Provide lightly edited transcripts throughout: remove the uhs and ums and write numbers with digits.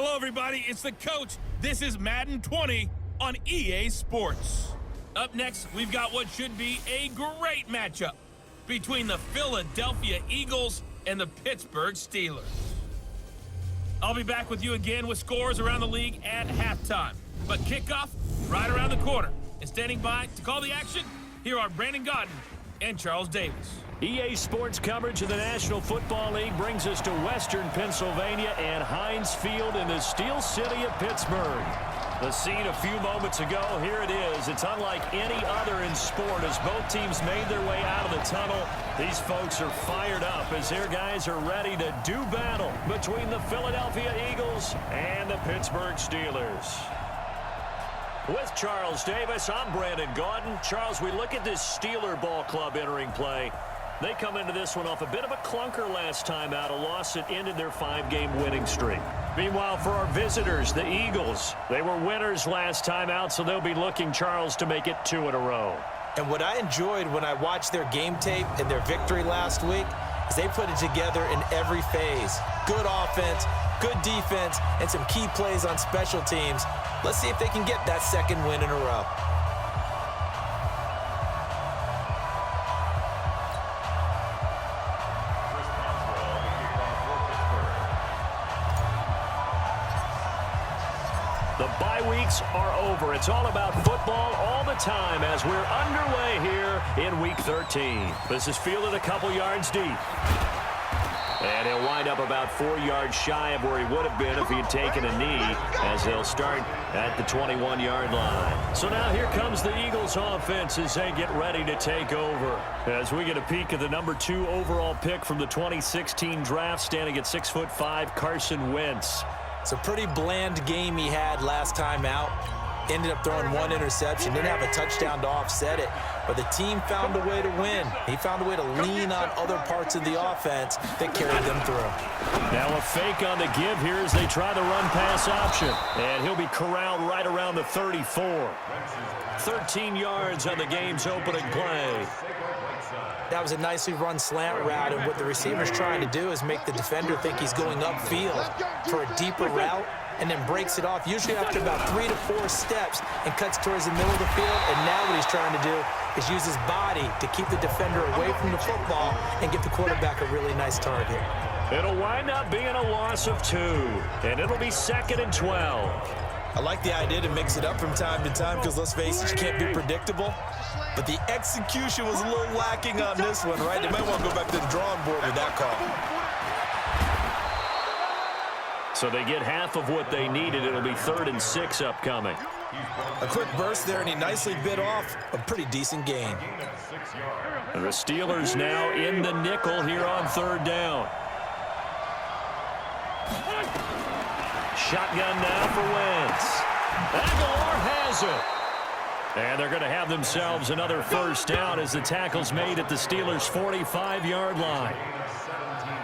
Hello, everybody. It's the coach. This is Madden 20 on EA Sports. Up next, we've got what should be a great matchup between the Philadelphia Eagles and the Pittsburgh Steelers. I'll be back with you again with scores around the league at halftime. But kickoff right around the corner. And standing by to call the action, here are Brandon Godden and Charles Davis. EA Sports coverage of the National Football League brings us to Western Pennsylvania and Heinz Field in the Steel City of Pittsburgh. The scene a few moments ago, here it is. It's unlike any other in sport as both teams made their way out of the tunnel. These folks are fired up as their guys are ready to do battle between the Philadelphia Eagles and the Pittsburgh Steelers. With Charles Davis, I'm Brandon Godden. Charles, we look at this Steeler ball club entering play. They come into this one off a bit of a clunker last time out, a loss that ended their 5-game winning streak. Meanwhile, for our visitors, the Eagles, they were winners last time out, so they'll be looking, Charles, to make it 2 in a row. And what I enjoyed when I watched their game tape and their victory last week is they put it together in every phase. Good offense, good defense, and some key plays on special teams. Let's see if they can get that second win in a row. The bye weeks are over. It's all about football all the time as we're underway here in Week 13. This is fielded a couple yards deep. And he'll wind up about 4 yards shy of where he would have been if he had taken a knee as they'll start at the 21-yard line. So now here comes the Eagles offense as they get ready to take over. As we get a peek at the number 2 overall pick from the 2016 draft, standing at 6'5", Carson Wentz. It's a pretty bland game he had last time out. Ended up throwing 1 interception. Didn't have a touchdown to offset it. But the team found a way to win. He found a way to lean on other parts of the offense that carried them through. Now a fake on the give here as they try the run-pass option. And he'll be corralled right around the 34. 13 yards on the game's opening play. That was a nicely run slant route, and what the receiver's trying to do is make the defender think he's going upfield for a deeper route, and then breaks it off, usually after about 3 to 4 steps, and cuts towards the middle of the field. And now what he's trying to do is use his body to keep the defender away from the football and give the quarterback a really nice target. It'll wind up being a loss of 2, and it'll be 2nd and 12. I like the idea to mix it up from time to time because, let's face it, you can't be predictable. But the execution was a little lacking on this one, right? They might want to go back to the drawing board with that call. So they get half of what they needed. It'll be 3rd and 6 upcoming. A quick burst there, and he nicely bit off a pretty decent gain. And the Steelers now in the nickel here on 3rd down. Shotgun now for Wentz. Aguilar has it. And they're going to have themselves another first down as the tackle's made at the Steelers' 45-yard line.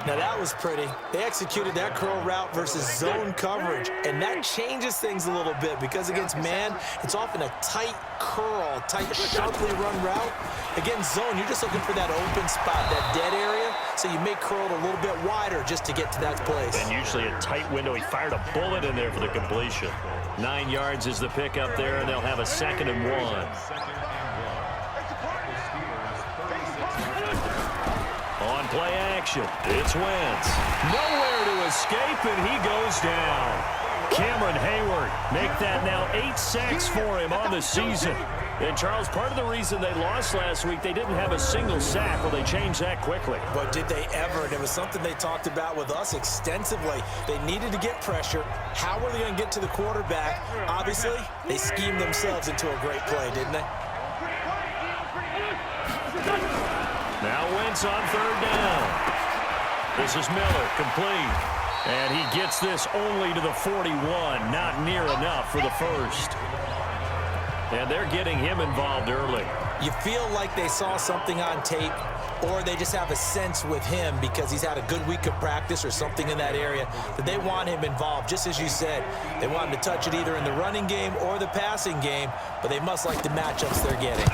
Now that was pretty. They executed that curl route versus zone coverage, and that changes things a little bit because against man, it's often a tight curl, tight, sharply run route. Against zone, you're just looking for that open spot, that dead area, so you may curl it a little bit wider just to get to that place. And usually a tight window. He fired a bullet in there for the completion. 9 yards is the pick up there, and they'll have a 2nd and 1. On play action, it's Wentz. Nowhere to escape, and he goes down. Cameron Hayward make that now 8 sacks for him on the season. And, Charles, part of the reason they lost last week, they didn't have a single sack. Well, they changed that quickly. But did they ever? And it was something they talked about with us extensively. They needed to get pressure. How were they going to get to the quarterback? Obviously, they schemed themselves into a great play, didn't they? Now Wentz on 3rd down. This is Miller, complete. And he gets this only to the 41, not near enough for the first. And they're getting him involved early. You feel like they saw something on tape, or they just have a sense with him because he's had a good week of practice or something in that area that they want him involved. Just as you said, they want him to touch it either in the running game or the passing game, but they must like the matchups they're getting.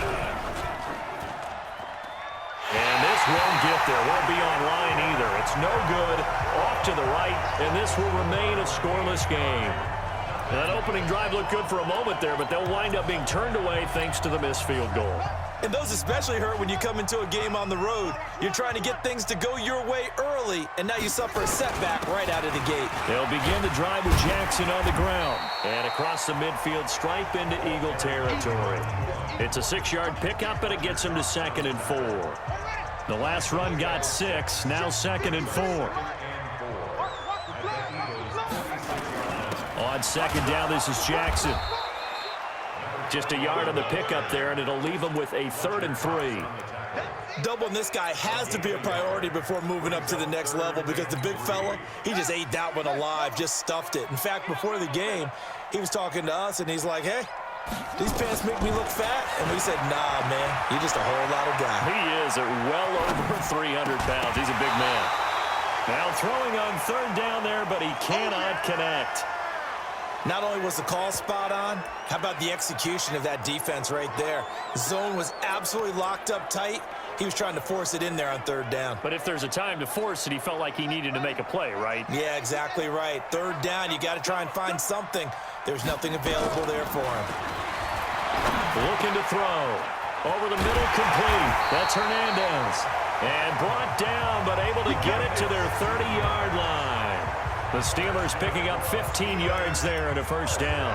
And this just won't get there. Won't be online either. It's no good. Off to the right, and this will remain a scoreless game. That opening drive looked good for a moment there, but they'll wind up being turned away thanks to the missed field goal. And those especially hurt when you come into a game on the road. You're trying to get things to go your way early, and now you suffer a setback right out of the gate. They'll begin the drive with Jackson on the ground. And across the midfield stripe into Eagle territory. It's a 6-yard pickup, and it gets him to 2nd and 4. The last run got 6, now 2nd and 4. On 2nd down, this is Jackson. Just a yard on the pickup there, and it'll leave him with a 3rd and 3. Doubling this guy has to be a priority before moving up to the next level because the big fella, he just ate that one alive, just stuffed it. In fact, before the game, he was talking to us, and he's like, hey, these pants make me look fat. And we said, nah, man, you're just a whole lot of guy. He is at well over 300 pounds. He's a big man. Now throwing on 3rd down there, but he cannot connect. Not only was the call spot on, how about the execution of that defense right there? The zone was absolutely locked up tight. He was trying to force it in there on 3rd down. But if there's a time to force it, he felt like he needed to make a play, right? Yeah, exactly right. 3rd down, you got to try and find something. There's nothing available there for him. Looking to throw. Over the middle, complete. That's Hernandez. And brought down, but able to get it to their 30-yard line. The Steelers picking up 15 yards there and a 1st down.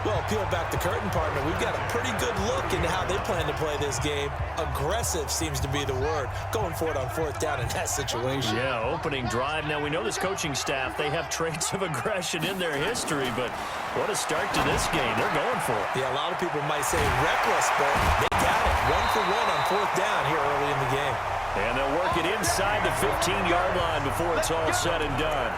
Well, peel back the curtain, partner. We've got a pretty good look into how they plan to play this game. Aggressive seems to be the word. Going for it on 4th down in that situation. Yeah, opening drive. Now, we know this coaching staff, they have traits of aggression in their history, but what a start to this game. They're going for it. Yeah, a lot of people might say reckless, but they got it. 1 for 1 on 4th down here early in the game. And they'll work it inside the 15-yard line before it's all said and done.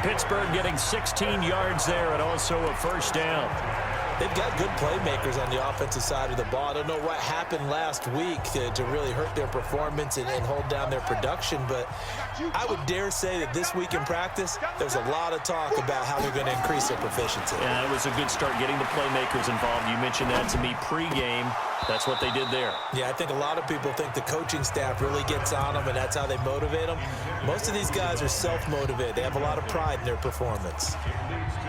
Pittsburgh getting 16 yards there and also a 1st down. They've got good playmakers on the offensive side of the ball. I don't know what happened last week to really hurt their performance and hold down their production, but I would dare say that this week in practice, there's a lot of talk about how they're going to increase their proficiency. Yeah, it was a good start getting the playmakers involved. You mentioned that to me pregame. That's what they did there. Yeah, I think a lot of people think the coaching staff really gets on them, and that's how they motivate them. Most of these guys are self-motivated. They have a lot of pride in their performance.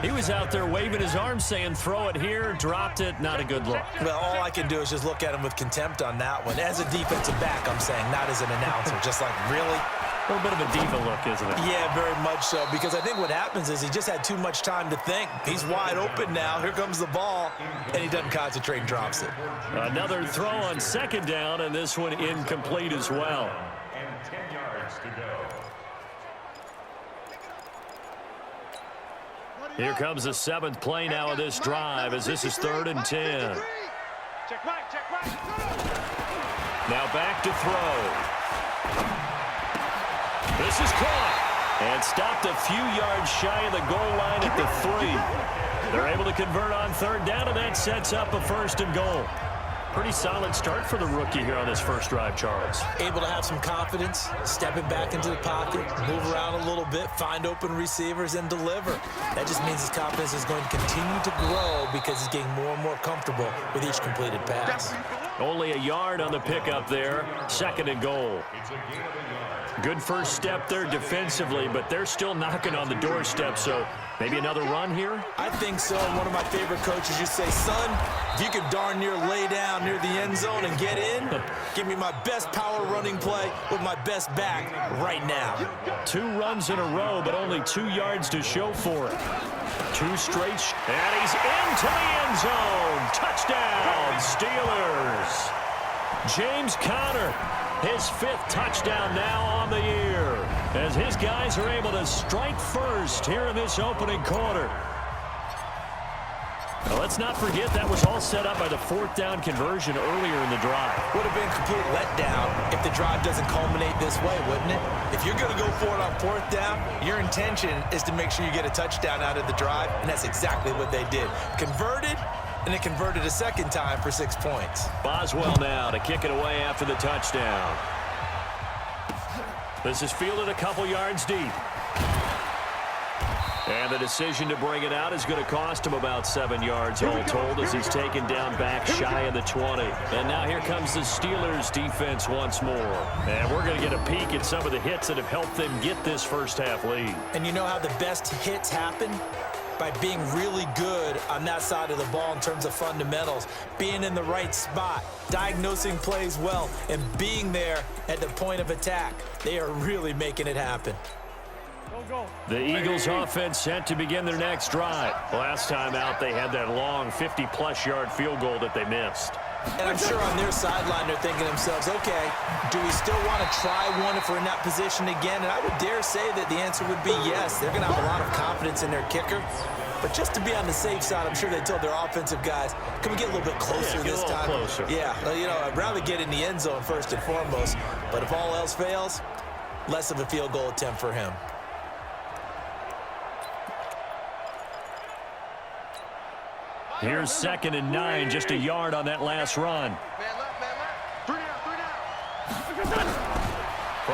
He was out there waving his arms saying, throw it here, dropped it, not a good look. Well, all I can do is just look at him with contempt on that one. As a defensive back, I'm saying, not as an announcer. Just like, really? A little bit of a diva look, isn't it? Yeah, very much so, because I think what happens is he just had too much time to think. He's wide open now. Here comes the ball, and he doesn't concentrate and drops it. Another throw on 2nd down, and this one incomplete as well. And 10 yards to go. Here comes the 7th play now of this drive as this is 3rd and 10. Now back to throw. This is caught and stopped a few yards shy of the goal line at the 3. They're able to convert on 3rd down, and that sets up a 1st and goal. Pretty solid start for the rookie here on this first drive, Charles. Able to have some confidence, stepping back into the pocket, move around a little bit, find open receivers, and deliver. That just means his confidence is going to continue to grow because he's getting more and more comfortable with each completed pass. Only a yard on the pickup there, 2nd and goal. Good first step there defensively, but they're still knocking on the doorstep, so maybe another run here? I think so. And one of my favorite coaches used to say, son, if you can darn near lay down near the end zone and get in, give me my best power running play with my best back right now. 2 runs in a row, but only 2 yards to show for it. 2 straight, and he's into the end zone. Touchdown, Steelers. James Conner, his 5th touchdown now on the year, as his guys are able to strike first here in this opening quarter. Now, let's not forget that was all set up by the 4th down conversion earlier in the drive. Would have been a complete letdown if the drive doesn't culminate this way, wouldn't it? If you're going to go for it on 4th down, your intention is to make sure you get a touchdown out of the drive, and that's exactly what they did. Converted, and it converted a 2nd time for 6 points. Boswell now to kick it away after the touchdown. This is fielded a couple yards deep. And the decision to bring it out is going to cost him about 7 yards all told as he's taken down back shy of the 20. And now here comes the Steelers defense once more. And we're going to get a peek at some of the hits that have helped them get this first half lead. And you know how the best hits happen? By being really good on that side of the ball in terms of fundamentals, being in the right spot, diagnosing plays well, and being there at the point of attack. They are really making it happen. The Eagles offense set to begin their next drive. Last time out, they had that long 50-plus yard field goal that they missed. And I'm sure on their sideline they're thinking to themselves, okay, do we still want to try one if we're in that position again? And I would dare say that the answer would be yes. They're going to have a lot of confidence in their kicker. But just to be on the safe side, I'm sure they told their offensive guys, can we get a little bit closer this time? Closer. Yeah, you know, I'd rather get in the end zone first and foremost. But if all else fails, less of a field goal attempt for him. Here's 2nd and 9, just a yard on that last run. From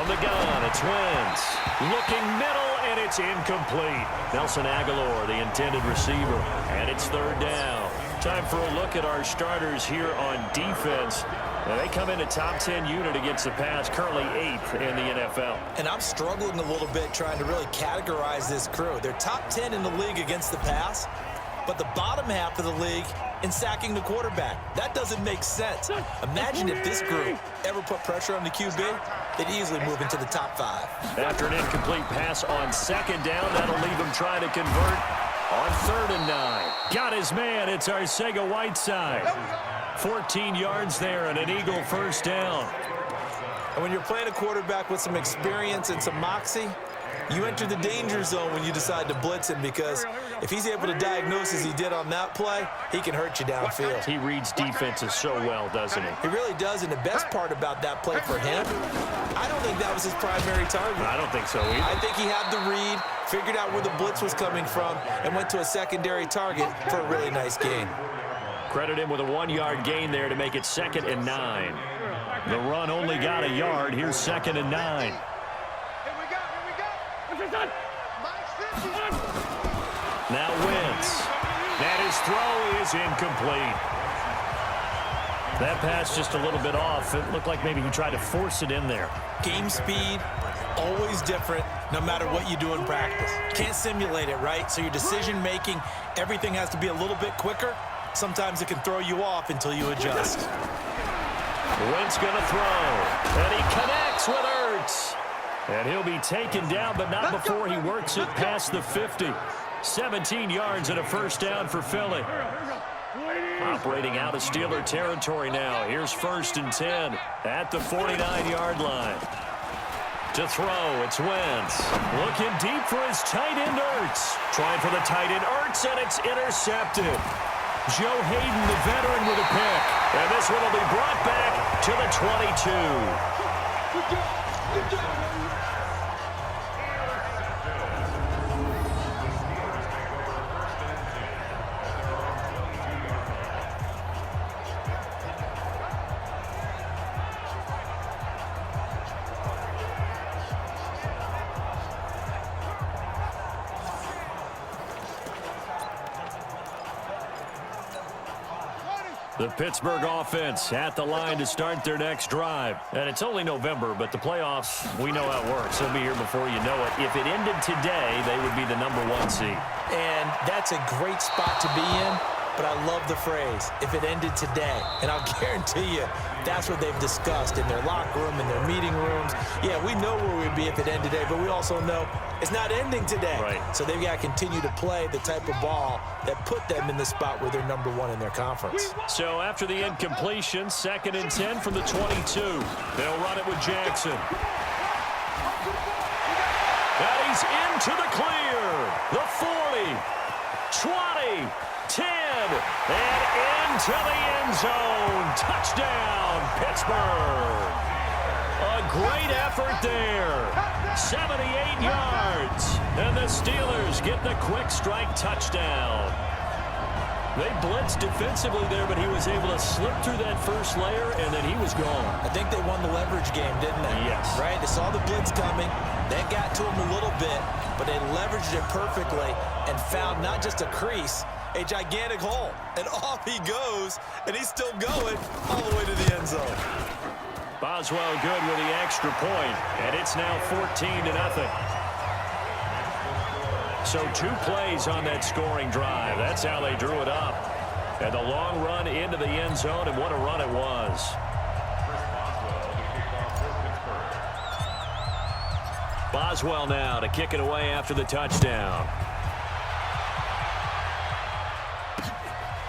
the gun, it's Wentz. Looking middle, and it's incomplete. Nelson Aguilar, the intended receiver, and it's 3rd down. Time for a look at our starters here on defense. Now, they come in a top 10 unit against the pass, currently 8th in the NFL. And I'm struggling a little bit trying to really categorize this crew. They're top 10 in the league against the pass, but the bottom half of the league in sacking the quarterback. That doesn't make sense. Imagine if this group ever put pressure on the QB, they'd easily move into the top 5. After an incomplete pass on 2nd down, that'll leave him trying to convert on 3rd and 9. Got his man. It's Arcega-Whiteside. 14 yards there and an Eagle first down. And when you're playing a quarterback with some experience and some moxie, you enter the danger zone when you decide to blitz him, because if he's able to diagnose as he did on that play, he can hurt you downfield. He reads defenses so well, doesn't he? He really does, and the best part about that play for him, I don't think that was his primary target. I don't think so either. I think he had the read, figured out where the blitz was coming from, and went to a secondary target for a really nice gain. Credit him with a 1-yard gain there to make it 2nd and 9. The run only got a yard. Here's 2nd and 9. Now Wentz. And his throw is incomplete. That pass just a little bit off. It looked like maybe he tried to force it in there. Game speed, always different, no matter what you do in practice. Can't simulate it, right? So your decision-making, everything has to be a little bit quicker. Sometimes it can throw you off until you adjust. Wentz going to throw. And he connects with Ertz. And he'll be taken down, but not before he works it past the 50. 17 yards and a first down for Philly. Operating out of Steeler territory now. Here's 1st and 10 at the 49-yard line. To throw, it's Wentz. Looking deep for his tight end, Ertz. Trying for the tight end, Ertz, and it's intercepted. Joe Hayden, the veteran, with a pick. And this one will be brought back to the 22. The Pittsburgh offense at the line to start their next drive. And it's only November, but the playoffs, we know how it works. They'll be here before you know it. If it ended today, they would be the #1 seed. And that's a great spot to be in, but I love the phrase, if it ended today. And I'll guarantee you, that's what they've discussed in their locker room, in their meeting rooms. Yeah, we know where we'd be if it ended today, but we also know it's not ending today. Right. So they've got to continue to play the type of ball that put them in the spot where they're #1 in their conference. So after the incompletion, 2nd and 10 from the 22. They'll run it with Jackson. And he's into the clear. The 40, 20, 10, and into the end zone. Touchdown, Pittsburgh. A great effort there. 78 yards. And the Steelers get the quick strike touchdown. They blitzed defensively there, but he was able to slip through that first layer, and then he was gone. I think they won the leverage game, didn't they? Yes. Right? They saw the blitz coming. That got to him a little bit, but they leveraged it perfectly and found not just a crease, a gigantic hole. And off he goes, and he's still going all the way to the end zone. Boswell good with the extra point, and it's now 14-0. So 2 plays on that scoring drive. That's how they drew it up. And the long run into the end zone, and what a run it was. Boswell now to kick it away after the touchdown.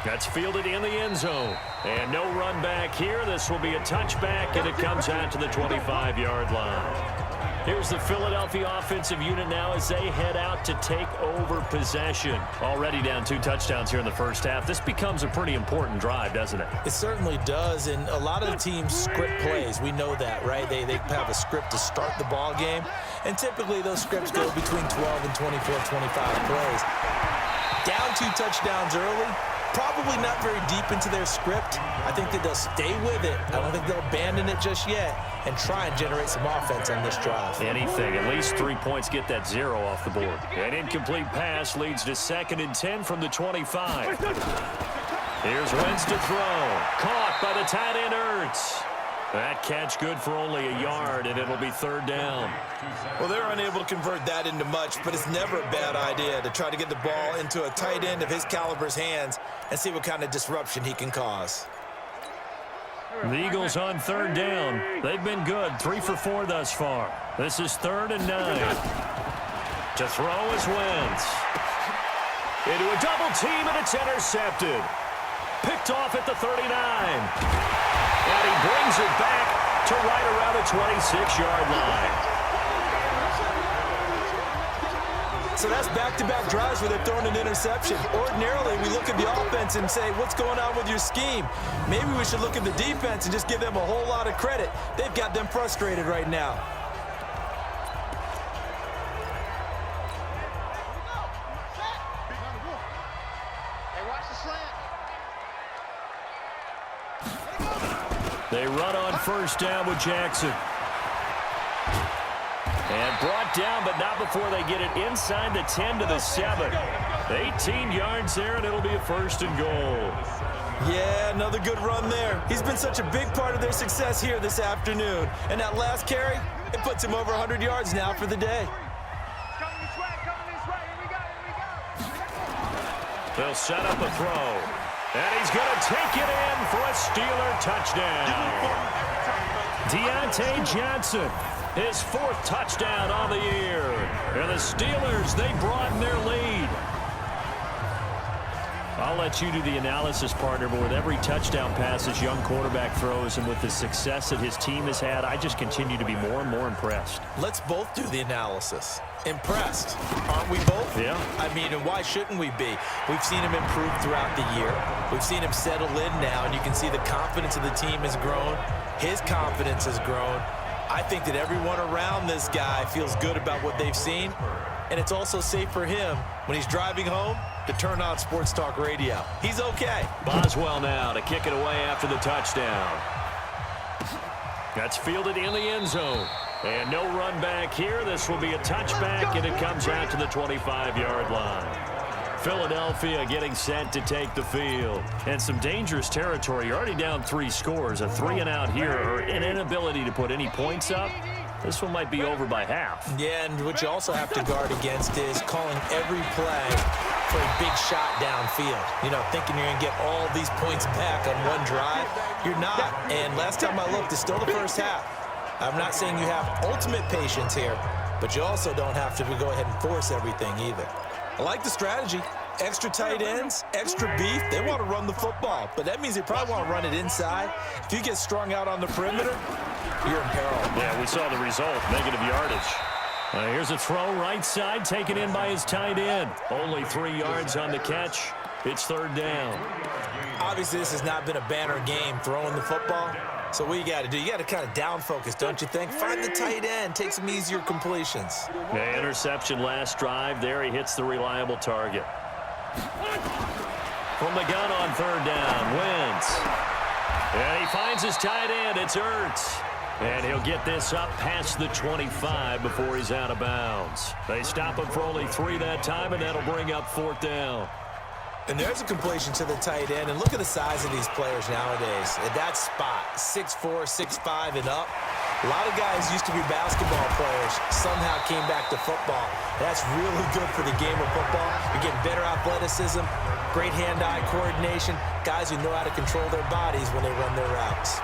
That's fielded in the end zone. And no run back here. This will be a touchback, and it comes out to the 25-yard line. Here's the Philadelphia offensive unit now as they head out to take over possession. Already down 2 touchdowns here in the first half. This becomes a pretty important drive, doesn't it? It certainly does, and a lot of the teams script plays. We know that, right? They have a script to start the ball game, and typically those scripts go between 12 and 24, 25 plays. Down 2 touchdowns early. Probably not very deep into their script. I think that they'll stay with it. I don't think they'll abandon it just yet and try and generate some offense on this drive. Anything. At least 3 points get that 0 off the board. An incomplete pass leads to 2nd and 10 from the 25. Here's Wentz to throw. Caught by the tight end Ertz. That catch good for only a yard, and it'll be 3rd down. Well, they're unable to convert that into much, but it's never a bad idea to try to get the ball into a tight end of his caliber's hands and see what kind of disruption he can cause. The Eagles on 3rd down. They've been good, 3 for 4 thus far. This is 3rd and 9. To throw is Wentz. Into a double team, and it's intercepted. Picked off at the 39. And he brings it back to right around the 26-yard line. So that's back-to-back drives where they're throwing an interception. Ordinarily, we look at the offense and say, what's going on with your scheme? Maybe we should look at the defense and just give them a whole lot of credit. They've got them frustrated right now. Hey, watch the slant. They run on 1st down with Jackson. And brought down, but not before they get it inside the 10 to the 7. 18 yards there, and it'll be a 1st and goal. Yeah, another good run there. He's been such a big part of their success here this afternoon. And that last carry, it puts him over 100 yards now for the day. Coming this way, here we go. They'll set up a throw. And he's going to take it in for a Steeler touchdown. Deontay Johnson, his 4th touchdown on the year. And the Steelers, they broaden their lead. I'll let you do the analysis, partner, but with every touchdown pass his young quarterback throws and with the success that his team has had, I just continue to be more and more impressed. Let's both do the analysis. Impressed, aren't we both? Yeah. I mean, and why shouldn't we be? We've seen him improve throughout the year. We've seen him settle in now, and you can see the confidence of the team has grown. His confidence has grown. I think that everyone around this guy feels good about what they've seen, and it's also safe for him when he's driving home to turn on Sports Talk Radio. He's okay. Boswell now to kick it away after the touchdown. That's fielded in the end zone. And no run back here. This will be a touchback, and it comes out to the 25-yard line. Philadelphia getting set to take the field. And some dangerous territory. You're already down 3 scores. A 3-and-out here, or an inability to put any points up. This one might be over by half. Yeah, and what you also have to guard against is calling every play for a big shot downfield. You know, thinking you're going to get all these points back on one drive. You're not. And last time I looked, it's still the first half. I'm not saying you have ultimate patience here, but you also don't have to go ahead and force everything either. I like the strategy. Extra tight ends, extra beef. They want to run the football, but that means they probably want to run it inside. If you get strung out on the perimeter, you're in peril. Yeah, we saw the result, negative yardage. Here's a throw right side, taken in by his tight end. Only 3 yards on the catch. It's 3rd down. Obviously, this has not been a banner game throwing the football. So what you got to do, you got to kind of down focus, don't you think? Find the tight end, take some easier completions. Yeah, interception last drive. There he hits the reliable target. From the gun on third down, Wentz. And he finds his tight end. It's Ertz. And he'll get this up past the 25 before he's out of bounds. They stop him for only 3 that time, and that'll bring up fourth down. And there's a completion to the tight end. And look at the size of these players nowadays. At that spot, 6'4", 6'5", and up. A lot of guys used to be basketball players, somehow came back to football. That's really good for the game of football. You're getting better athleticism, great hand-eye coordination, guys who know how to control their bodies when they run their routes.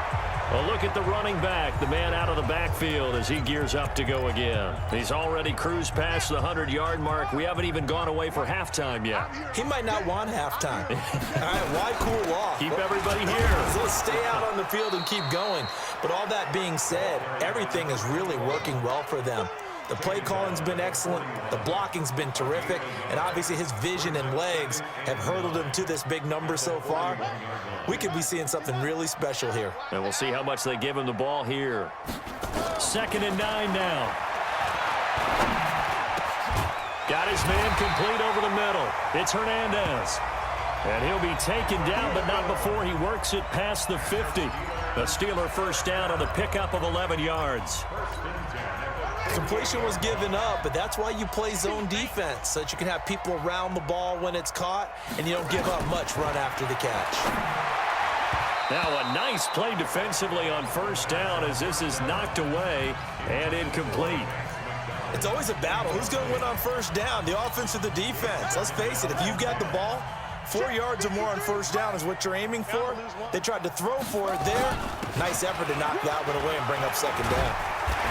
Well, look at the running back, the man out of the backfield as he gears up to go again. He's already cruised past the 100-yard mark. We haven't even gone away for halftime yet. He might not want halftime. All right, why cool off? Keep everybody here. Let's stay out on the field and keep going. But all that being said, everything is really working well for them. The play calling's been excellent, the blocking's been terrific, and obviously his vision and legs have hurdled him to this big number so far. We could be seeing something really special here. And we'll see how much they give him the ball here. 2nd and 9 now. Got his man complete over the middle. It's Hernandez. And he'll be taken down, but not before he works it past the 50. The Steeler first down on a pickup of 11 yards. Completion was given up, but that's why you play zone defense, so that you can have people around the ball when it's caught, and you don't give up much run after the catch. Now a nice play defensively on first down as this is knocked away and incomplete. It's always a battle. Who's going to win on first down, the offense or the defense? Let's face it, if you've got the ball, 4 yards or more on first down is what you're aiming for. They tried to throw for it there. Nice effort to knock that one away and bring up second down.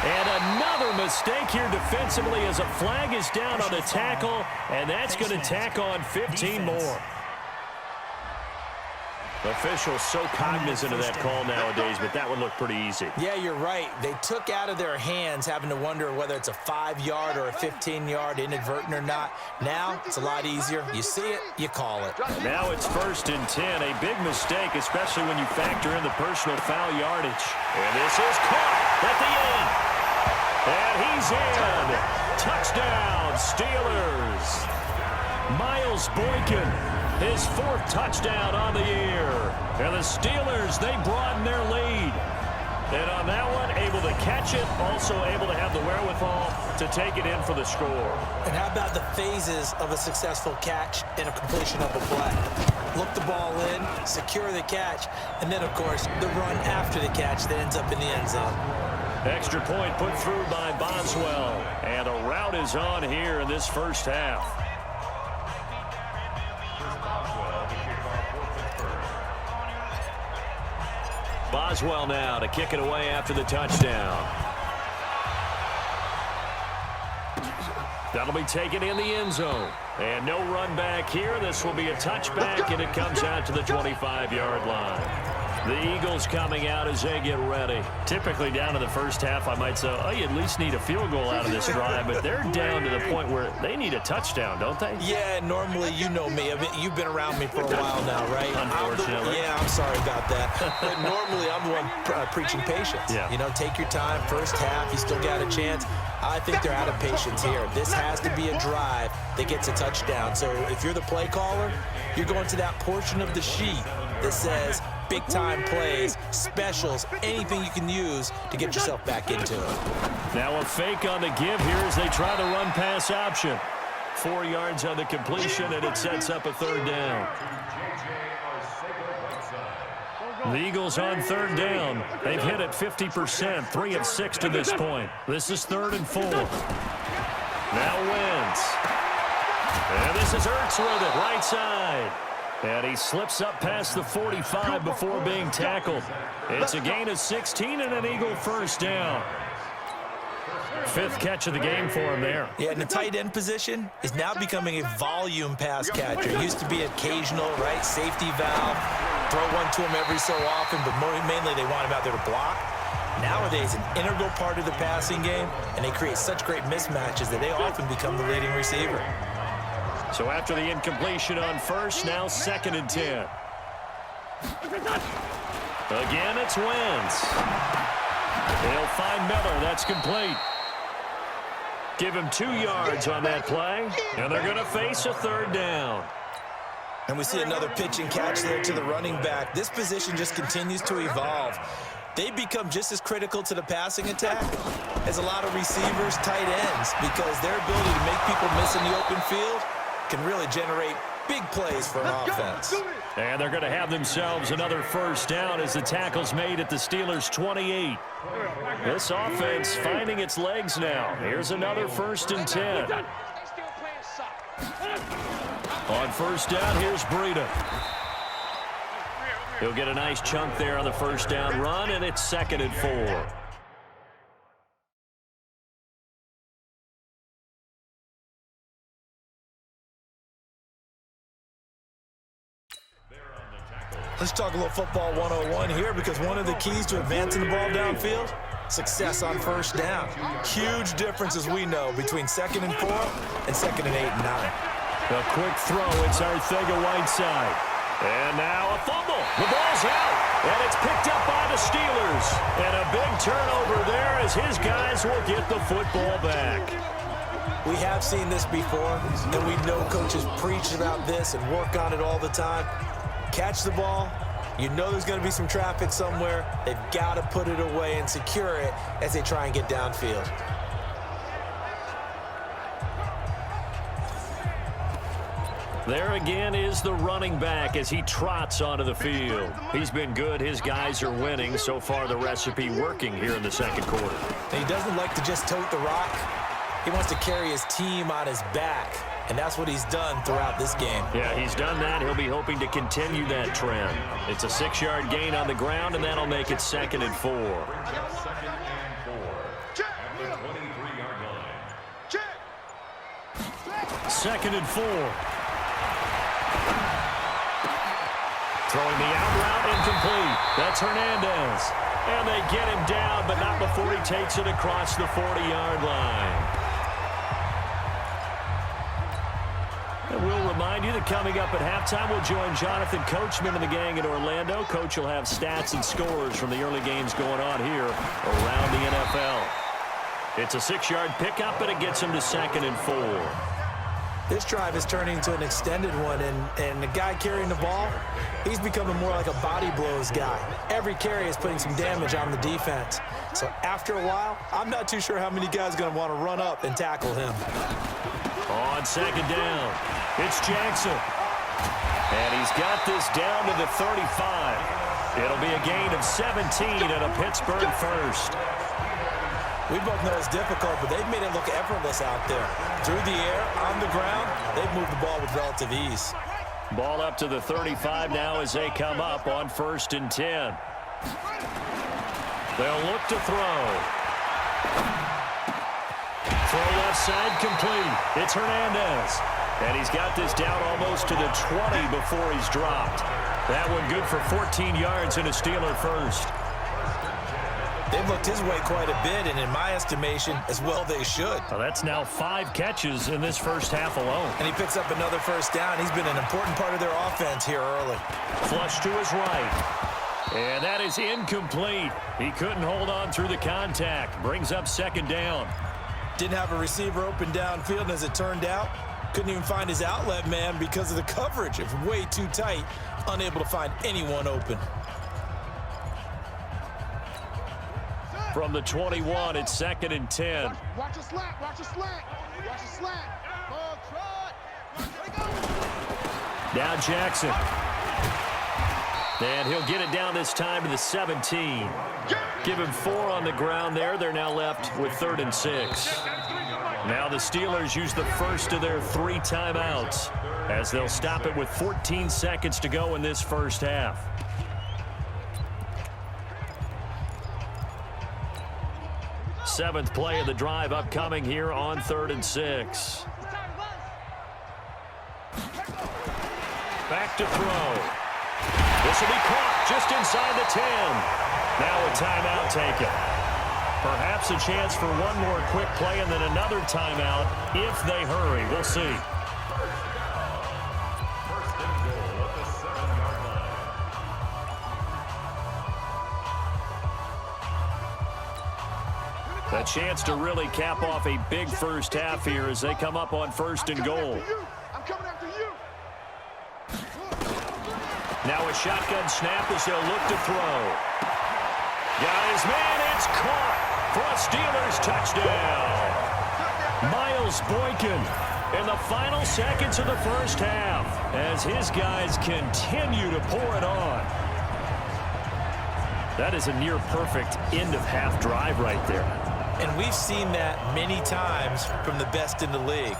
And another mistake here defensively as a flag is down on the tackle, and that's going to tack on 15 more. Officials so cognizant of that call nowadays, but that would look pretty easy. Yeah, you're right. They took out of their hands having to wonder whether it's a 5-yard or a 15-yard inadvertent or not. Now it's a lot easier. You see it, you call it. Now it's 1st and 10. A big mistake, especially when you factor in the personal foul yardage. And this is caught at the end. And he's in. Touchdown, Steelers. Miles Boykin. His 4th touchdown on the year. And the Steelers, they broaden their lead. And on that one, able to catch it, also able to have the wherewithal to take it in for the score. And how about the phases of a successful catch and a completion of a play? Look the ball in, secure the catch, and then, of course, the run after the catch that ends up in the end zone. Extra point put through by Boswell. And a route is on here in this first half. Boswell now to kick it away after the touchdown. That'll be taken in the end zone. And no run back here. This will be a touchback, and it comes out to the 25-yard line. The Eagles coming out as they get ready. Typically down to the first half, I might say, oh, you at least need a field goal out of this drive, but they're down to the point where they need a touchdown, don't they? Yeah, normally, you know me. You've been around me for a while now, right? Unfortunately. I'm sorry about that. But normally, I'm the one preaching patience. Yeah. You know, take your time. First half, you still got a chance. I think they're out of patience here. This has to be a drive that gets a touchdown. So if you're the play caller, you're going to that portion of the sheet that says big-time plays, specials, anything you can use to get yourself back into it. Now a fake on the give here as they try the run-pass option. 4 yards on the completion, and it sets up a third down. The Eagles on third down. They've hit it 50%, 3 of 6 to this point. This is 3rd and 4. Now Wentz. And this is Ertz with it, right side. And he slips up past the 45 before being tackled. It's a gain of 16 and an Eagle first down. 5th catch of the game for him there. Yeah, and the tight end position is now becoming a volume pass catcher. It used to be occasional, right, safety valve, throw one to him every so often, but mainly they want him out there to block. Nowadays, an integral part of the passing game, and they create such great mismatches that they often become the leading receiver. So after the incompletion on first, now 2nd and 10. Again, it's Wentz. They'll find Miller. That's complete. Give him 2 yards on that play, and they're going to face a third down. And we see another pitch and catch there to the running back. This position just continues to evolve. They become just as critical to the passing attack as a lot of receivers, tight ends, because their ability to make people miss in the open field can really generate big plays for an offense. And they're going to have themselves another first down as the tackle's made at the Steelers' 28. This offense finding its legs now. Here's another 1st and 10. On first down, here's Breida. He'll get a nice chunk there on the first down run, and it's 2nd and 4. Let's talk a little football 101 here, because one of the keys to advancing the ball downfield, success on first down. Huge difference, as we know, between 2nd and 4 and 2nd and 8 and 9. A quick throw. It's Arcega-Whiteside. And now a fumble. The ball's out. And it's picked up by the Steelers. And a big turnover there as his guys will get the football back. We have seen this before, and we know coaches preach about this and work on it all the time. Catch the ball. You know there's going to be some traffic somewhere. They've got to put it away and secure it as they try and get downfield. There again is the running back as he trots onto the field. He's been good. His guys are winning. So far, the recipe working here in the 2nd quarter. And he doesn't like to just tote the rock. He wants to carry his team on his back, and that's what he's done throughout this game. Yeah, he's done that. He'll be hoping to continue that trend. It's a 6-yard gain on the ground, and that'll make it 2nd and 4. 2nd and 4 at the 23-yard line. 2nd and 4. Throwing the out route, incomplete. That's Hernandez. And they get him down, but not before he takes it across the 40-yard line. And we'll remind you that coming up at halftime, we'll join Jonathan Coachman and the gang in Orlando. Coach will have stats and scores from the early games going on here around the NFL. It's a 6-yard pickup, and it gets him to 2nd and 4. This drive is turning into an extended one, and the guy carrying the ball, he's becoming more like a body blows guy. Every carry is putting some damage on the defense. So after a while, I'm not too sure how many guys are going to want to run up and tackle him. On 2nd down, it's Jackson. And he's got this down to the 35. It'll be a gain of 17 and a Pittsburgh first. We both know it's difficult, but they've made it look effortless out there. Through the air, on the ground, they've moved the ball with relative ease. Ball up to the 35 now as they come up on 1st and 10. They'll look to throw. Throw left side complete. It's Hernandez. And he's got this down almost to the 20 before he's dropped. That one good for 14 yards and a Steeler first. They've looked his way quite a bit, and in my estimation, as well they should. Well, that's now 5 catches in this first half alone. And he picks up another first down. He's been an important part of their offense here early. Flush to his right. And that is incomplete. He couldn't hold on through the contact. Brings up 2nd down. Didn't have a receiver open downfield, and as it turned out, couldn't even find his outlet man because of the coverage. It was way too tight, unable to find anyone open. From the 21, it's 2nd and 10. Watch a slant, watch a slant, watch a slant. Oh, trot. Now Jackson. And he'll get it down this time to the 17. Give him 4 on the ground there. They're now left with 3rd and 6. Now the Steelers use the first of their 3 timeouts as they'll stop it with 14 seconds to go in this first half. Seventh play of the drive upcoming here on 3rd and 6. Back to throw. This will be caught just inside the 10. Now a timeout taken. Perhaps a chance for one more quick play and then another timeout if they hurry. We'll see. A chance to really cap off a big first half here as they come up on 1st and goal. I'm coming after you. Now a shotgun snap as they'll look to throw. Got his man, it's caught for a Steelers touchdown. Miles Boykin in the final seconds of the first half as his guys continue to pour it on. That is a near-perfect end-of-half drive right there. And we've seen that many times from the best in the league.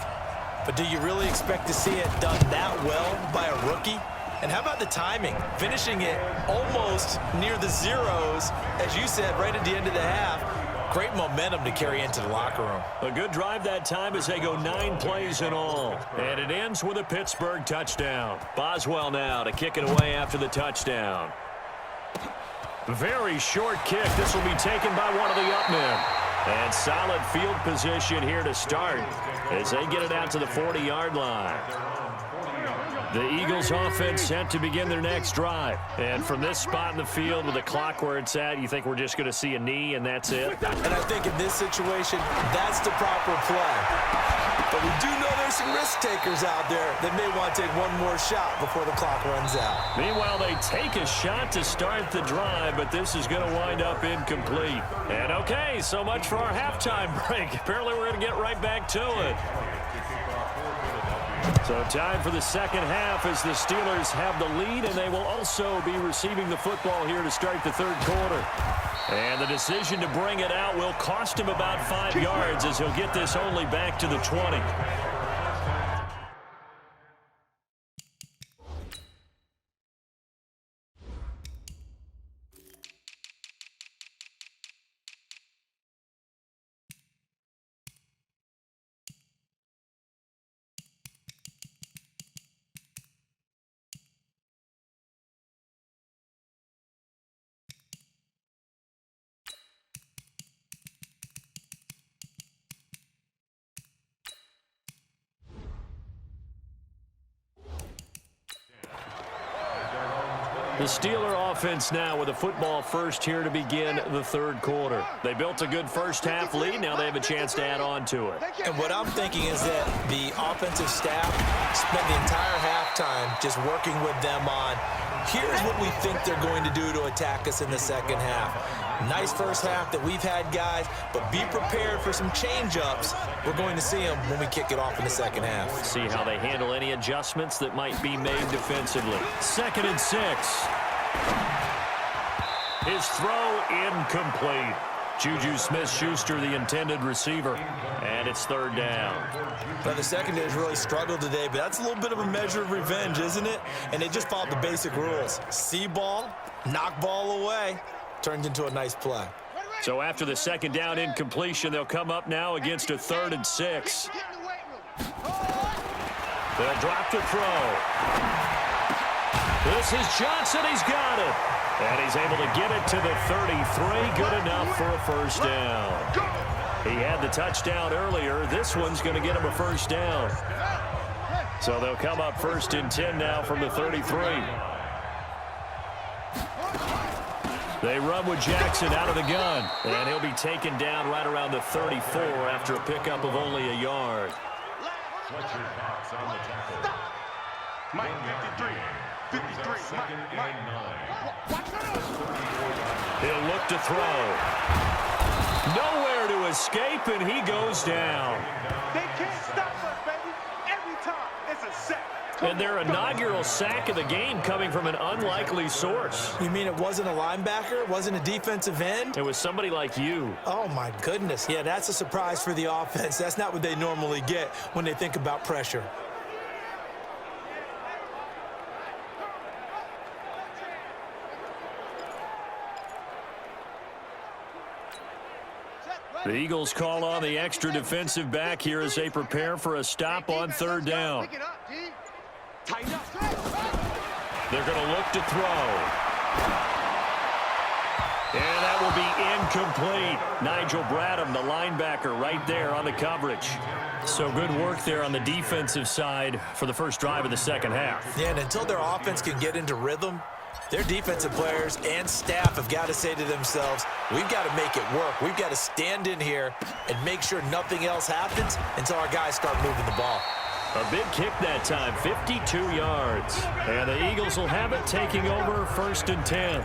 But do you really expect to see it done that well by a rookie? And how about the timing? Finishing it almost near the zeros, as you said, right at the end of the half. Great momentum to carry into the locker room. A good drive that time as they go 9 plays in all. And it ends with a Pittsburgh touchdown. Boswell now to kick it away after the touchdown. Very short kick. This will be taken by one of the up men. And solid field position here to start as they get it out to the 40-yard line. The Eagles offense set to begin their next drive. And from this spot in the field with the clock where it's at, you think we're just going to see a knee and that's it? And I think in this situation, that's the proper play. But we do know there's some risk takers out there that may want to take one more shot before the clock runs out. Meanwhile, they take a shot to start the drive, but this is going to wind up incomplete. And okay, so much for our halftime break. Apparently we're going to get right back to it. So time for the second half as the Steelers have the lead, and they will also be receiving the football here to start the third quarter. And the decision to bring it out will cost him about 5 yards as he'll get this only back to the 20. The Steeler offense now with a football first here to begin the third quarter. They built a good first half lead. Now they have a chance to add on to it. And what I'm thinking is that the offensive staff spent the entire halftime just working with them on, here's what we think they're going to do to attack us in the second half. Nice first half that we've had, guys, but be prepared for some change-ups. We're going to see them when we kick it off in the second half. See how they handle any adjustments that might be made defensively. 2nd and 6. His throw incomplete. Juju Smith-Schuster, the intended receiver, and it's 3rd down. Now, the secondary's really struggled today, but that's a little bit of a measure of revenge, isn't it? And they just followed the basic rules. See ball, knock ball away. Turned into a nice play. So after the 2nd down incompletion, they'll come up now against a 3rd and 6. They'll drop to throw. This is Johnson. He's got it. And he's able to get it to the 33. Good enough for a first down. He had the touchdown earlier. This one's going to get him a first down. So they'll come up 1st and 10 now from the 33. They run with Jackson out of the gun, and he'll be taken down right around the 34 after a pickup of only a yard. Mike, 53, Mike. He'll look to throw. Nowhere to escape, and he goes down. They can't stop us, baby. Every time, it's a sack. And their inaugural sack of the game coming from an unlikely source. You mean it wasn't a linebacker? It wasn't a defensive end? It was somebody like you. Oh, my goodness. Yeah, that's a surprise for the offense. That's not what they normally get when they think about pressure. The Eagles call on the extra defensive back here as they prepare for a stop on 3rd down. They're going to look to throw. And that will be incomplete. Nigel Bradham, the linebacker, right there on the coverage. So good work there on the defensive side for the first drive of the second half. Yeah, and until their offense can get into rhythm, their defensive players and staff have got to say to themselves, we've got to make it work. We've got to stand in here and make sure nothing else happens until our guys start moving the ball. A big kick that time, 52 yards. And the Eagles will have it, taking over 1st and 10.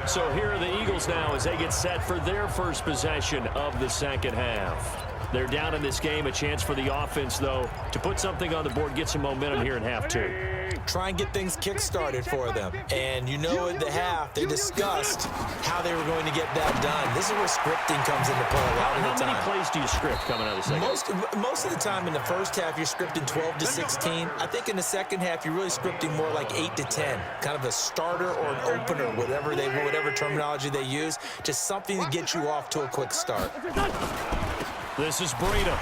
So here are the Eagles now as they get set for their first possession of the second half. They're down in this game. A chance for the offense, though, to put something on the board, get some momentum here in half 2. Try and get things kick-started for them. And you know at the half, they discussed how they were going to get that done. This is where scripting comes into play a lot of the time. How many plays do you script coming out of the second? Most of the time in the first half, you're scripting 12 to 16. I think in the second half, you're really scripting more like 8 to 10. Kind of a starter or an opener, whatever terminology they use. Just something to get you off to a quick start. This is Breida.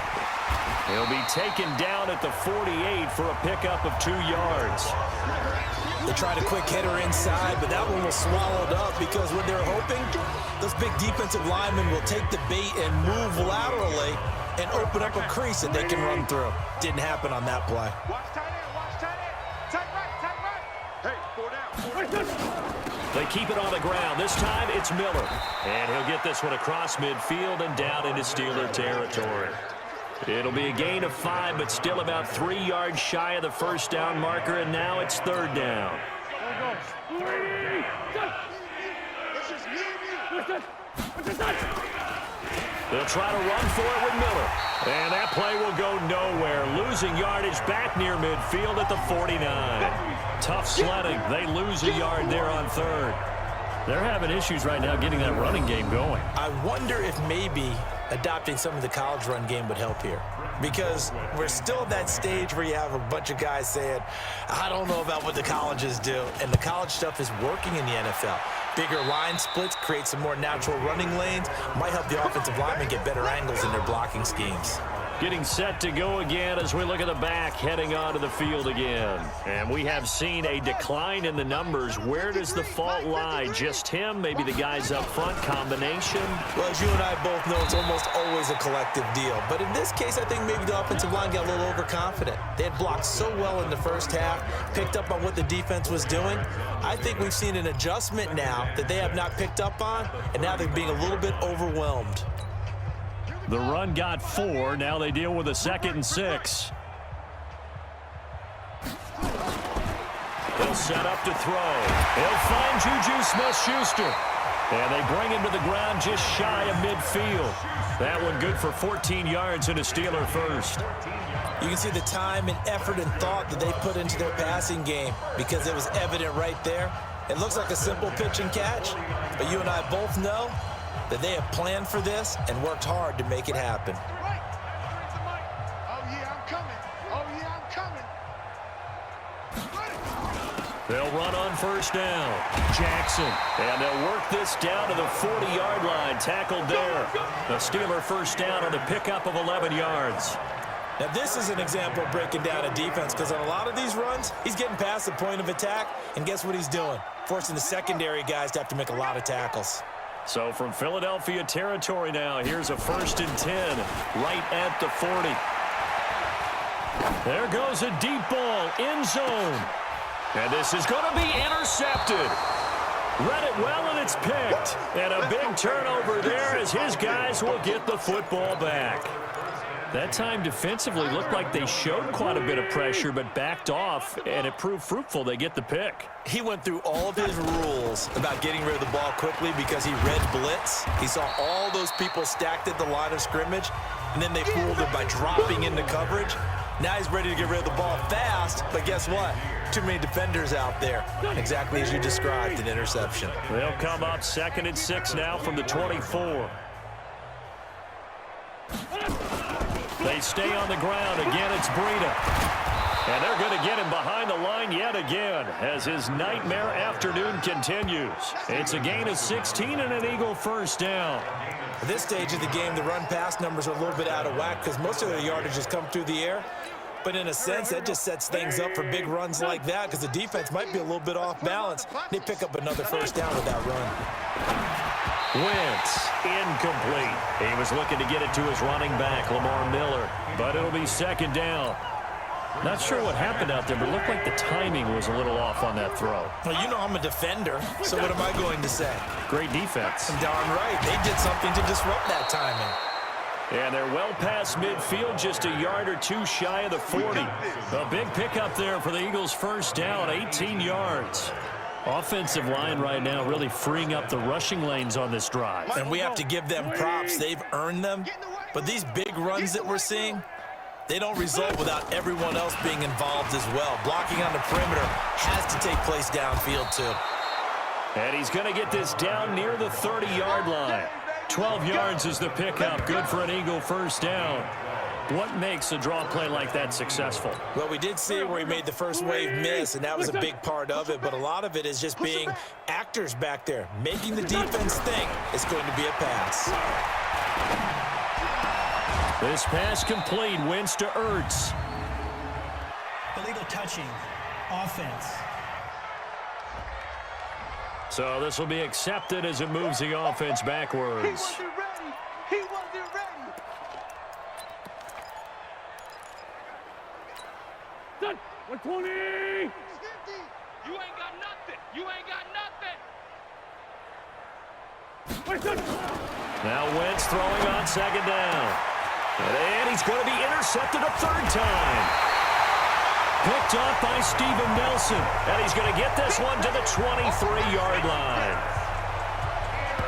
He'll be taken down at the 48 for a pickup of 2 yards. They tried a quick hitter inside, but that one was swallowed up because what they're hoping, those big defensive linemen will take the bait and move laterally and open up a crease that they can run through. Didn't happen on that play. Watch tight end, watch tight end. Tight right. Hey, 4 down. They keep it on the ground. This time it's Miller. And he'll get this one across midfield and down into Steeler territory. It'll be a gain of 5, but still about 3 yards shy of the first down marker, and now it's 3rd down. They'll try to run for it with Miller. And that play will go nowhere. Losing yardage back near midfield at the 49. Tough sledding. They lose a yard there on 3rd. They're having issues right now getting that running game going. I wonder if maybe adopting some of the college run game would help here. Because we're still at that stage where you have a bunch of guys saying, I don't know about what the colleges do. And the college stuff is working in the NFL. Bigger line splits, create some more natural running lanes, might help the offensive linemen get better angles in their blocking schemes. Getting set to go again as we look at the back, heading onto the field again. And we have seen a decline in the numbers. Where does the fault lie? Just him? Maybe the guys up front? Combination? Well, as you and I both know, it's almost always a collective deal. But in this case, I think maybe the offensive line got a little overconfident. They had blocked so well in the first half, picked up on what the defense was doing. I think we've seen an adjustment now that they have not picked up on, and now they're being a little bit overwhelmed. The run got 4. Now they deal with a 2nd and 6. They'll set up to throw. He'll find Juju Smith-Schuster. And they bring him to the ground just shy of midfield. That one good for 14 yards and a Steeler first. You can see the time and effort and thought that they put into their passing game because it was evident right there. It looks like a simple pitch and catch, but you and I both know that they have planned for this and worked hard to make it happen. Oh, yeah, I'm coming. Oh, yeah, I'm coming. They'll run on first down. Jackson. And they'll work this down to the 40-yard line. Tackled there. The Steeler first down on the pickup of 11 yards. Now, this is an example of breaking down a defense because on a lot of these runs, he's getting past the point of attack, and guess what he's doing? Forcing the secondary guys to have to make a lot of tackles. So from Philadelphia territory now, here's a 1st and 10 right at the 40. There goes a deep ball, end zone. And this is going to be intercepted. Read it well, and it's picked. And a big turnover there as his guys will get the football back. That time defensively looked like they showed quite a bit of pressure but backed off, and it proved fruitful. They get the pick. He went through all of his rules about getting rid of the ball quickly because he read blitz. He saw all those people stacked at the line of scrimmage, and then they fooled him by dropping into coverage. Now he's ready to get rid of the ball fast, but guess what? Too many defenders out there. Exactly as you described, an interception. They'll come up 2nd and 6 now from the 24. They stay on the ground. Again, it's Breida. And they're going to get him behind the line yet again as his nightmare afternoon continues. It's a gain of 16 and an Eagle first down. At this stage of the game, the run-pass numbers are a little bit out of whack because most of their yardage has come through the air. But in a sense, that just sets things up for big runs like that because the defense might be a little bit off balance. They pick up another first down with that run. Wentz, incomplete. He was looking to get it to his running back, Lamar Miller. But it'll be 2nd down. Not sure what happened out there, but it looked like the timing was a little off on that throw. Well, you know I'm a defender, so what am I going to say? Great defense. Darn right. They did something to disrupt that timing. And they're well past midfield, just a yard or two shy of the 40. A big pickup there for the Eagles' first down, 18 yards. Offensive line right now really freeing up the rushing lanes on this drive. And we have to give them props. They've earned them. But these big runs that we're seeing, they don't result without everyone else being involved as well. Blocking on the perimeter has to take place downfield too. And he's going to get this down near the 30-yard line. 12 yards is the pickup. Good for an Eagle first down. What makes a draw play like that successful? Well, we did see where he made the first wave miss, and that was a big part of it. But a lot of it is just being actors back there, making the defense think it's going to be a pass. This pass complete. Wins to Ertz. Illegal touching. Offense. So this will be accepted as it moves the offense backwards. He wasn't ready. He wasn't ready. Done. 120. You ain't got nothing. You ain't got nothing. Now Wentz throwing on second down. And he's going to be intercepted a third time. Picked off by Steven Nelson. And he's going to get this one to the 23-yard line.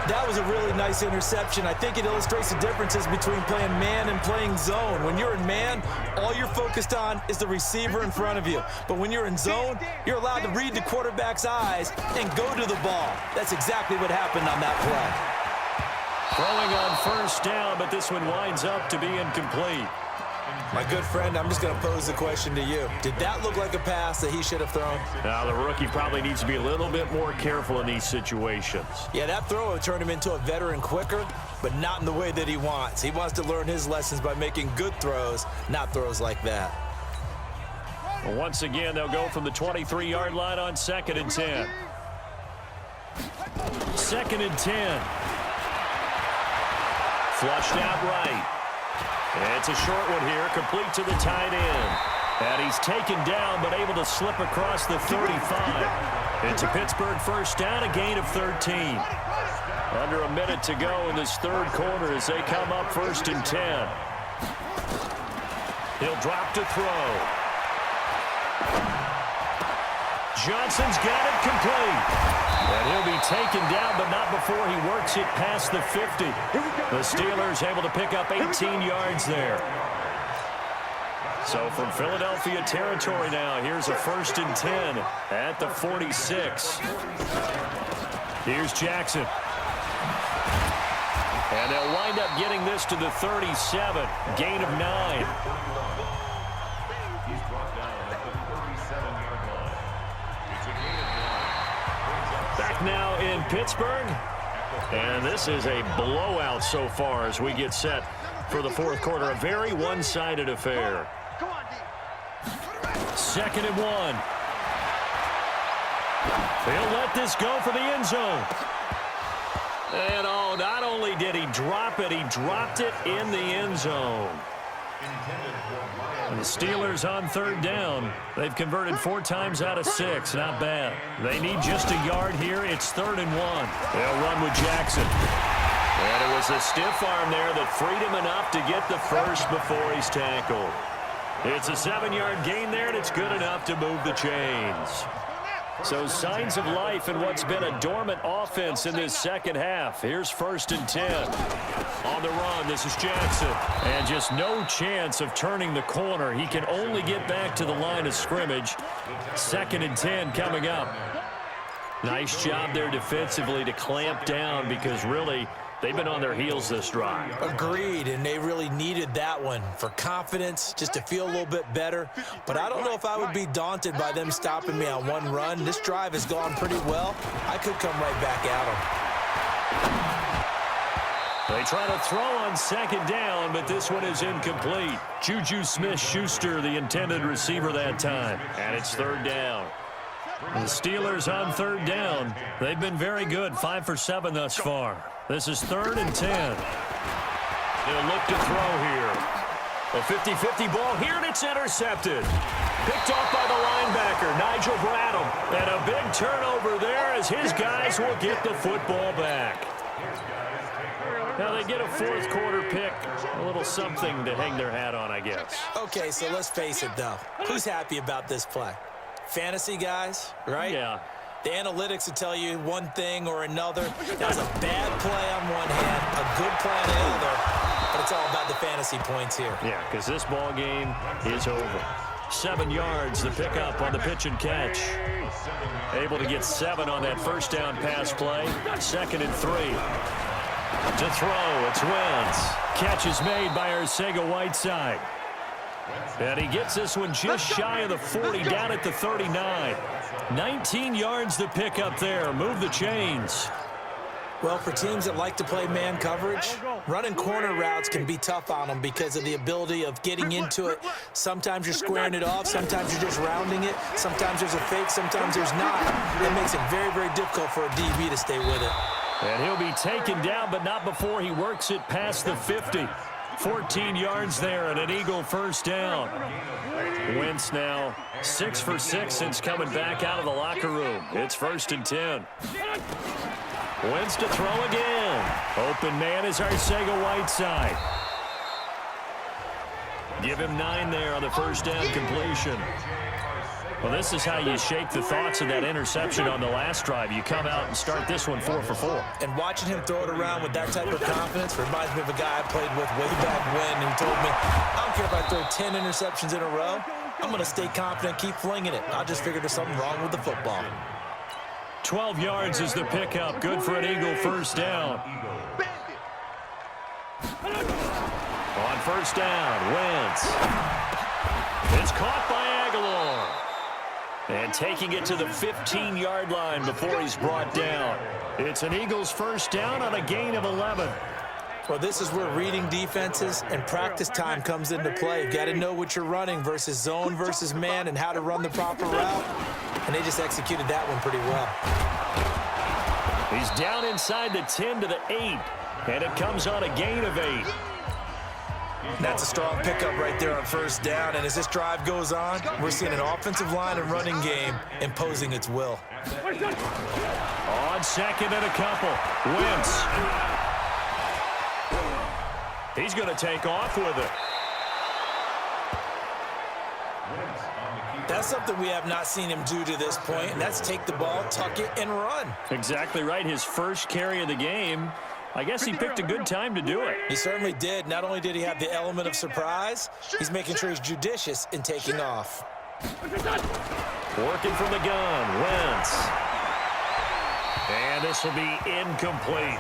That was a really nice interception. I think it illustrates the differences between playing man and playing zone. When you're in man, all you're focused on is the receiver in front of you. But when you're in zone, you're allowed to read the quarterback's eyes and go to the ball. That's exactly what happened on that play. Throwing on first down, but this one winds up to be incomplete. My good friend, I'm just going to pose the question to you. Did that look like a pass that he should have thrown? Now, the rookie probably needs to be a little bit more careful in these situations. Yeah, that throw would turn him into a veteran quicker, but not in the way that he wants. He wants to learn his lessons by making good throws, not throws like that. Well, once again, they'll go from the 23-yard line on 2nd and 10. 2nd and 10. Flushed out right. It's a short one here, complete to the tight end. And he's taken down, but able to slip across the 35. It's a Pittsburgh first down, a gain of 13. Under a minute to go in this third quarter as they come up 1st and 10. He'll drop to throw. Johnson's got it complete. And he'll be taken down, but not before he works it past the 50. The Steelers able to pick up 18 yards there. So from Philadelphia territory now, here's a 1st and 10 at the 46. Here's Jackson. And they'll wind up getting this to the 37. Gain of 9. He's brought down at the 37-yard line. It's a gain of 9. Back now in Pittsburgh. And this is a blowout so far as we get set for the fourth quarter. A very one-sided affair. 2nd and 1. He'll let this go for the end zone. And oh, not only did he drop it, he dropped it in the end zone. And the Steelers on 3rd down. They've converted 4 times out of 6. Not bad. They need just a yard here. It's 3rd and 1. They'll run with Jackson. And it was a stiff arm there that freed him enough to get the first before he's tackled. It's a 7-yard gain there, and it's good enough to move the chains. So signs of life in what's been a dormant offense in this second half. Here's 1st and 10. On the run, this is Jackson. And just no chance of turning the corner. He can only get back to the line of scrimmage. 2nd and 10 coming up. Nice job there defensively to clamp down because really they've been on their heels this drive. Agreed, and they really needed that one for confidence, just to feel a little bit better. But I don't know if I would be daunted by them stopping me on one run. This drive has gone pretty well. I could come right back at them. They try to throw on 2nd down, but this one is incomplete. Juju Smith-Schuster, the intended receiver that time. And it's 3rd down. The Steelers on 3rd down. They've been very good, 5 for 7 thus far. This is 3rd and 10. They'll look to throw here. A 50-50 ball here, and it's intercepted. Picked off by the linebacker, Nigel Bradham. And a big turnover there as his guys will get the football back. Now they get a fourth quarter pick, a little something to hang their hat on, I guess. Okay, so let's face it, though. Who's happy about this play? Fantasy guys, right? Yeah. The analytics will tell you one thing or another. That was a bad play on one hand, a good play on the other, but it's all about the fantasy points here. Yeah, because this ball game is over. 7 yards, the pickup on the pitch and catch. Able to get 7 on that first down pass play. 2nd and 3. To throw, it's Wentz. Catch is made by Arcega-Whiteside. And he gets this one just shy of the 40, down at the 39. 19 yards the pickup there. Move the chains. Well, for teams that like to play man coverage, running corner routes can be tough on them because of the ability of getting into it. Sometimes you're squaring it off. Sometimes you're just rounding it. Sometimes there's a fake. Sometimes there's not. It makes it very, very difficult for a DB to stay with it. And he'll be taken down, but not before he works it past the 50. 14 yards there and an Eagle first down. Wentz now 6 for 6 since coming back out of the locker room. It's 1st and 10. Wentz to throw again. Open man is Arcega-Whiteside. Give him 9 there on the first down completion. Well, this is how you shake the thoughts of that interception on the last drive. You come out and start this one 4 for 4. And watching him throw it around with that type of confidence reminds me of a guy I played with way back when who told me, I don't care if I throw 10 interceptions in a row. I'm going to stay confident, keep flinging it. I just figured there's something wrong with the football. 12 yards is the pickup. Good for an Eagle first down. On first down, Wentz. It's caught by Aguilar. And taking it to the 15-yard line before he's brought down. It's an Eagles first down on a gain of 11. Well, this is where reading defenses and practice time comes into play. You've got to know what you're running versus zone versus man and how to run the proper route. And they just executed that one pretty well. He's down inside the 10 to the 8. And it comes on a gain of 8. That's a strong pickup right there on first down. And as this drive goes on, we're seeing an offensive line and running game imposing its will. On second and a couple. Wentz. He's going to take off with it. That's something we have not seen him do to this point, and that's take the ball, tuck it, and run. Exactly right. His first carry of the game. I guess he picked a good time to do it. He certainly did. Not only did he have the element of surprise, he's making sure he's judicious in taking off. Working from the gun, Wentz. And this will be incomplete.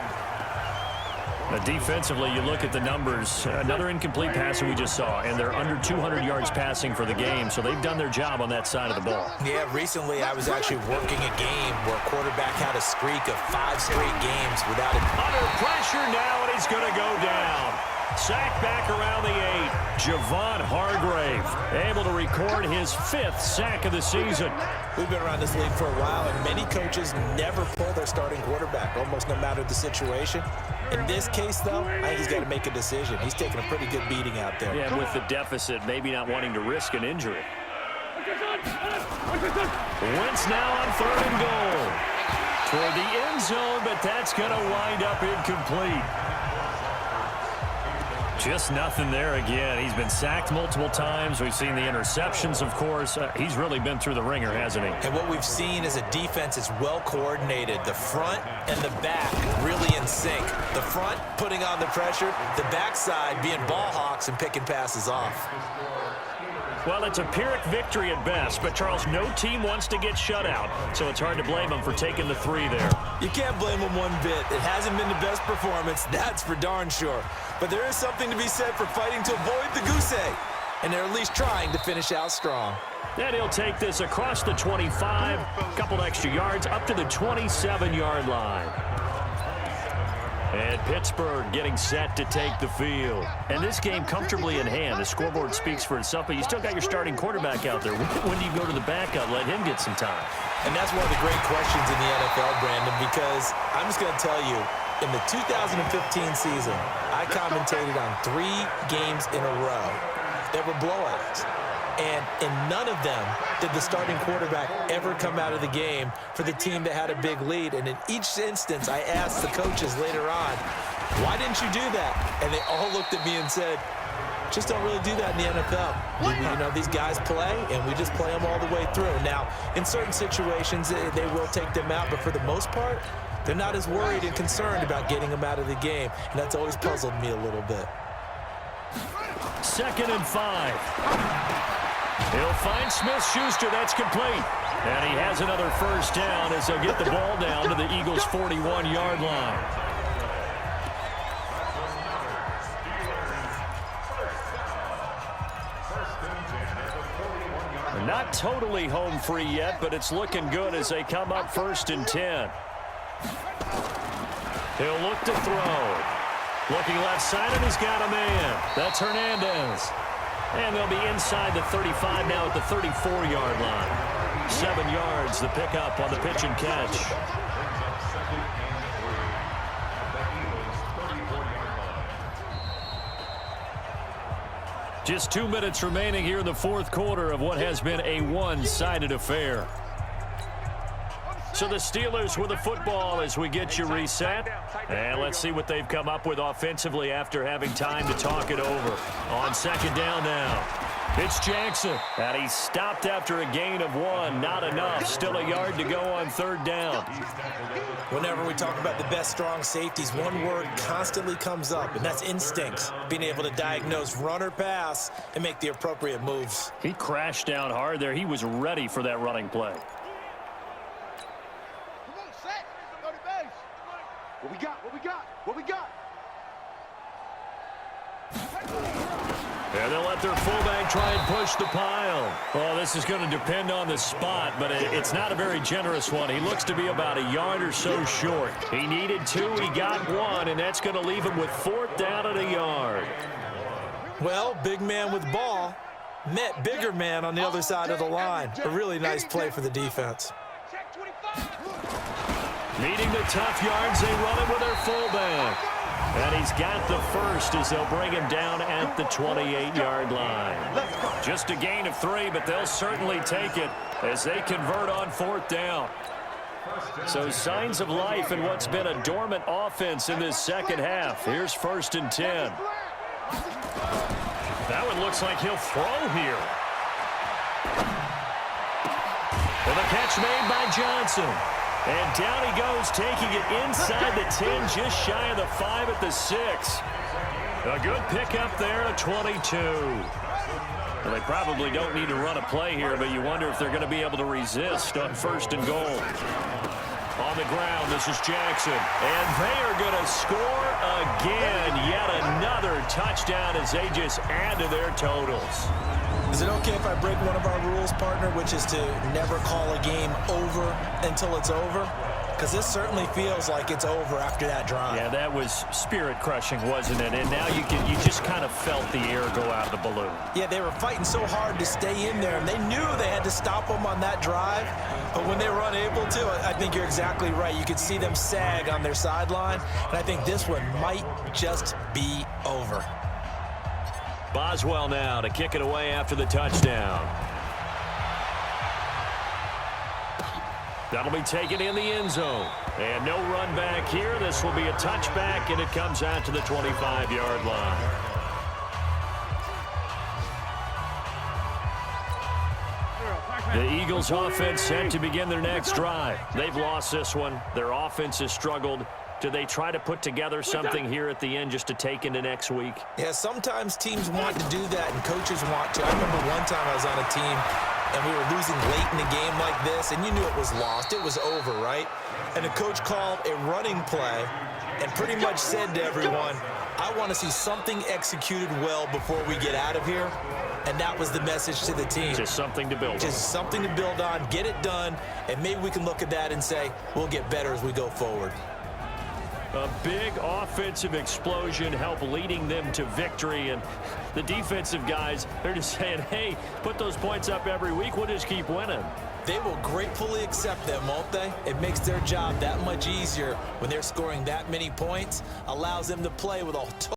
Defensively, you look at the numbers. Another incomplete pass that we just saw, and they're under 200 yards passing for the game, so they've done their job on that side of the ball. Yeah, recently I was actually working a game where a quarterback had a streak of 5 straight games without it. Under pressure now, and he's going to go down. Sack back around the 8. Javon Hargrave able to record his 5th sack of the season. We've been around this league for a while, and many coaches never pull their starting quarterback, almost no matter the situation. In this case, though, I think he's got to make a decision. He's taking a pretty good beating out there. Yeah, with the deficit, maybe not wanting to risk an injury. Wentz now on 3rd and goal. Toward the end zone, but that's going to wind up incomplete. Just nothing there again. He's been sacked multiple times. We've seen the interceptions, of course. He's really been through the ringer, hasn't he? And what we've seen is a defense that's well coordinated. The front and the back really in sync. The front putting on the pressure, the backside being ball hawks and picking passes off. Well, it's a Pyrrhic victory at best, but Charles, no team wants to get shut out, so it's hard to blame them for taking the 3 there. You can't blame them one bit. It hasn't been the best performance, that's for darn sure. But there is something to be said for fighting to avoid the goose egg, and they're at least trying to finish out strong. And he'll take this across the 25, a couple extra yards, up to the 27-yard line. And Pittsburgh getting set to take the field. And this game comfortably in hand. The scoreboard speaks for itself, but you still got your starting quarterback out there. When do you go to the backup, let him get some time? And that's one of the great questions in the NFL, Brandon, because I'm just going to tell you, in the 2015 season, I commentated on 3 games in a row that were blowouts. And in none of them did the starting quarterback ever come out of the game for the team that had a big lead. And in each instance, I asked the coaches later on, why didn't you do that? And they all looked at me and said, just don't really do that in the NFL. You know, these guys play, and we just play them all the way through. Now, in certain situations, they will take them out, but for the most part, they're not as worried and concerned about getting them out of the game, and that's always puzzled me a little bit. 2nd and 5. He'll find Smith-Schuster. That's complete. And he has another first down as they'll get the ball down to the Eagles' 41-yard line. They're not totally home free yet, but it's looking good as they come up 1st and 10. He'll look to throw. Looking left side, and he's got a man. That's Hernandez. And they'll be inside the 35 now at the 34-yard line. 7 yards, the pickup on the pitch and catch. Just 2 minutes remaining here in the 4th quarter of what has been a one-sided affair. So the Steelers with the football as we get you reset. And let's see what they've come up with offensively after having time to talk it over. On 2nd down now. It's Jackson. And he stopped after a gain of 1. Not enough. Still a yard to go on 3rd down. Whenever we talk about the best strong safeties, one word constantly comes up, and that's instincts. Being able to diagnose run or pass and make the appropriate moves. He crashed down hard there. He was ready for that running play. What we got? What we got? What we got? And they'll let their fullback try and push the pile. Well, this is going to depend on the spot, but it's not a very generous one. He looks to be about a yard or so short. He needed 2, he got 1, and that's going to leave him with 4th down at a yard. Well, big man with ball met bigger man on the other side of the line. A really nice play for the defense. Needing the tough yards, they run it with their fullback. And he's got the first as they'll bring him down at the 28-yard line. Just a gain of 3, but they'll certainly take it as they convert on 4th down. So signs of life in what's been a dormant offense in this second half. Here's 1st and 10. That one looks like he'll throw here. Well, the catch made by Johnson. And down he goes, taking it inside the 10, just shy of the 5 at the 6. A good pickup there at 22. Well, they probably don't need to run a play here, but you wonder if they're going to be able to resist on 1st and goal. On the ground, this is Jackson. And they are going to score again. Yet another touchdown as they just add to their totals. Is it okay if I break one of our rules, partner, which is to never call a game over until it's over? Because this certainly feels like it's over after that drive. Yeah, that was spirit-crushing, wasn't it? And now you just kind of felt the air go out of the balloon. Yeah, they were fighting so hard to stay in there, and they knew they had to stop them on that drive. But when they were unable to, I think you're exactly right. You could see them sag on their sideline, and I think this one might just be over. Boswell now to kick it away after the touchdown. That'll be taken in the end zone. And no run back here. This will be a touchback, and it comes out to the 25-yard line. The Eagles offense set to begin their next drive. They've lost this one. Their offense has struggled. Do they try to put together something here at the end just to take into next week? Yeah, sometimes teams want to do that and coaches want to. I remember one time I was on a team and we were losing late in a game like this, and you knew it was lost. It was over, right? And the coach called a running play and pretty much said to everyone, I want to see something executed well before we get out of here. And that was the message to the team. Just something to build on. Just something to build on, get it done, and maybe we can look at that and say, we'll get better as we go forward. A big offensive explosion helped leading them to victory, and the defensive guys, they're just saying, hey, put those points up every week, we'll just keep winning. They will gratefully accept them, won't they? It makes their job that much easier when they're scoring that many points, allows them to play with a